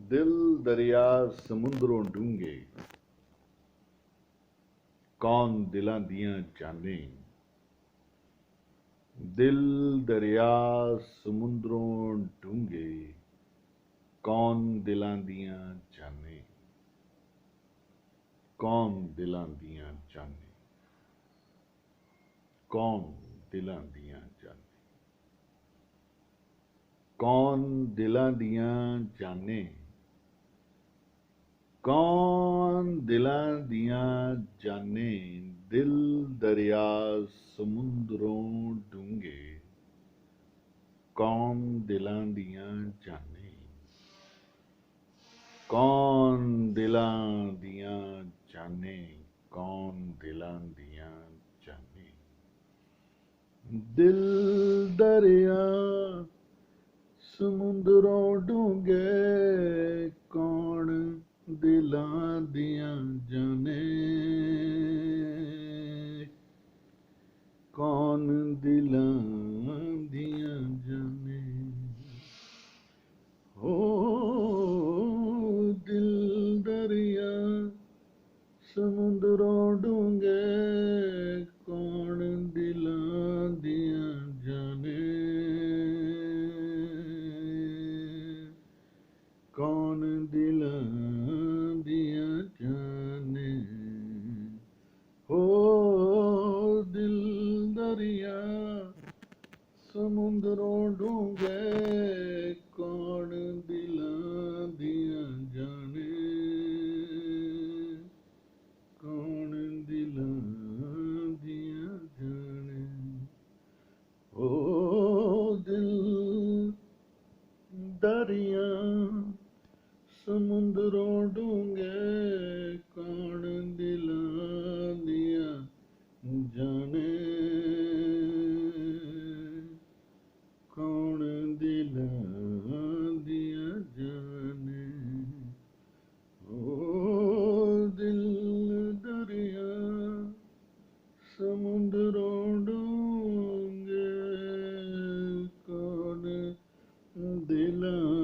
दिल दरिया समुंदरों डूंगे, कौन दिलां दियां जाने। दिल दरिया समुंदरों डूंगे, कौन दिलां दियां जाने। कौन दिलां दियां जाने। कौन दिलां दियां जाने। कौन दिलां दियां जाने। कौन दिलां दियां जाने। दिल दरिया समुंदरों डूंगे, कौन दिलां दियां जाने। कौन दिलां दियां जाने। कौन दिलां दियां जाने। दिल दरिया समुंदरों डूंगे, कौन दिलां दियां जाने। कौन दिलां दियां जाने। हो दिल दरिया समुंदरों डूंगे, कौन दिलां दियां जाने। कौन दिलां दियां जाने। हो दिल दरिया समुंदरों डूंगे, कौन दिलां दियां जाने। कौन दिलां दियां जाने। हो दिल दरिया समुंदरों डूंगे, कौन दिलां दियां जाने। कौन दिलां दियां जाने। ओ दिल दरिया समुंदरों डूंगे, कौन दिलां